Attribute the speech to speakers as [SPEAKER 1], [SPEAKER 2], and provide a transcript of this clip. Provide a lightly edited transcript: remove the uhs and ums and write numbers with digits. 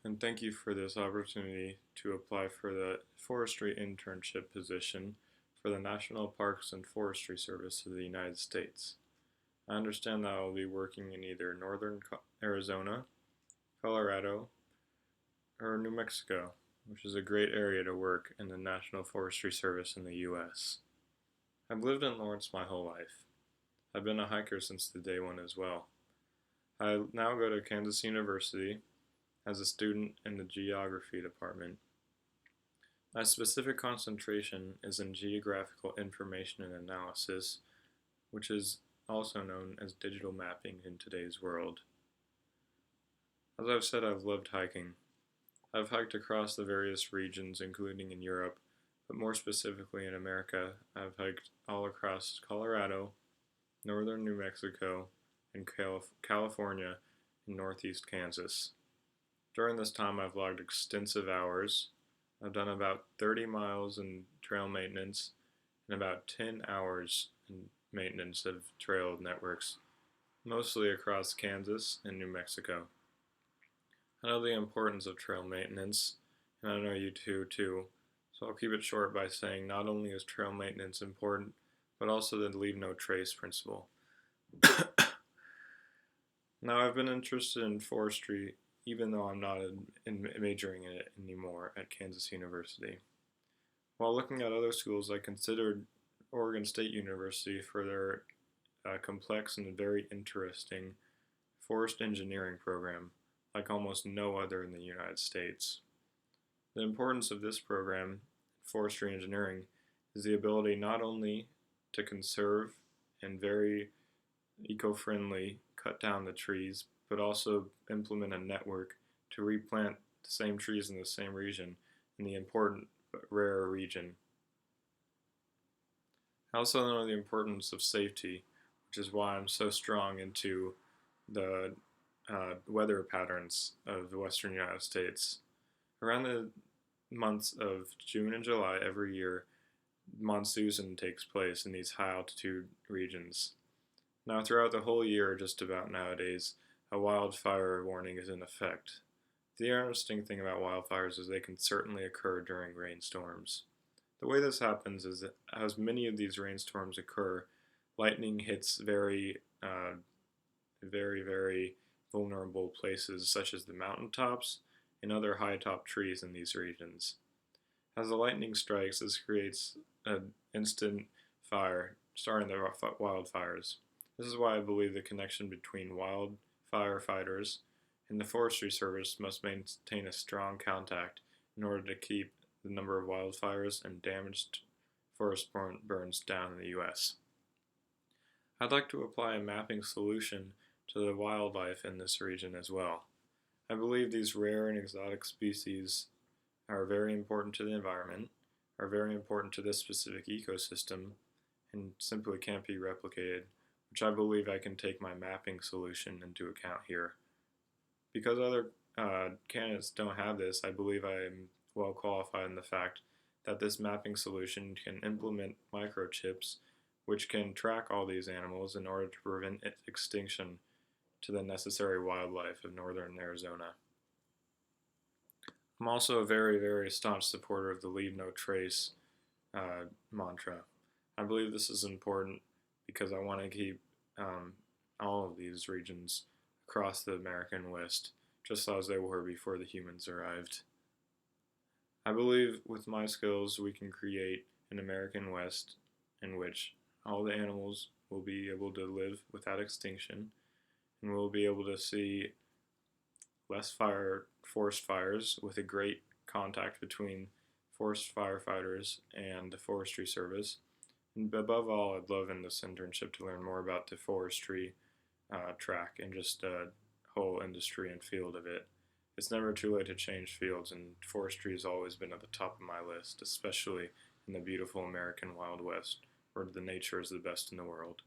[SPEAKER 1] and thank you for this opportunity to apply for the Forestry Internship position for the National Parks and Forestry Service of the United States. I understand that I will be working in either northern Arizona, Colorado, or New Mexico, which is a great area to work in the National Forestry Service in the U.S. I've lived in Lawrence my whole life. I've been a hiker since the day one as well. I now go to Kansas University as a student in the geography department. My specific concentration is in geographical information and analysis, which is also known as digital mapping in today's world. As I've said, I've loved hiking. I've hiked across the various regions, including in Europe, but more specifically in America, I've hiked all across Colorado, northern New Mexico, and California, and northeast Kansas. During this time, I've logged extensive hours. I've done about 30 miles in trail maintenance and about 10 hours in maintenance of trail networks, mostly across Kansas and New Mexico. I know the importance of trail maintenance, and I know you too, so I'll keep it short by saying not only is trail maintenance important, but also the leave no trace principle. Now, I've been interested in forestry even though I'm not majoring in it anymore at Kansas University. While looking at other schools, I considered Oregon State University for their complex and very interesting forest engineering program, like almost no other in the United States. The importance of this program, forestry engineering, is the ability not only to conserve and very eco-friendly cut down the trees, but also implement a network to replant the same trees in the same region in the important but rare region. I also know the importance of safety, which is why I'm so strong into the weather patterns of the western United States. Around the months of June and July every year, monsoon takes place in these high altitude regions. Now, throughout the whole year, just about nowadays, a wildfire warning is in effect. The interesting thing about wildfires is they can certainly occur during rainstorms. The way this happens is that as many of these rainstorms occur, lightning hits very vulnerable places such as the mountaintops and other high-top trees in these regions. As the lightning strikes, this creates an instant fire, starting the wildfires. This is why I believe the connection between firefighters and the Forestry Service must maintain a strong contact in order to keep the number of wildfires and damaged forest burns down in the U.S. I'd like to apply a mapping solution to the wildlife in this region as well. I believe these rare and exotic species are very important to the environment, are very important to this specific ecosystem, and simply can't be replicated, which I believe I can take my mapping solution into account here. Because other candidates don't have this, I believe I am well qualified in the fact that this mapping solution can implement microchips which can track all these animals in order to prevent its extinction to the necessary wildlife of northern Arizona. I'm also a very staunch supporter of the leave no trace mantra. I believe this is important because I want to keep all of these regions across the American West just as they were before the humans arrived. I believe with my skills we can create an American West in which all the animals will be able to live without extinction, and we'll be able to see less forest fires with a great contact between forest firefighters and the Forestry Service. And above all, I'd love in this internship to learn more about the forestry track and just the whole industry and field of it. It's never too late to change fields, and forestry has always been at the top of my list, especially in the beautiful American Wild West, where the nature is the best in the world.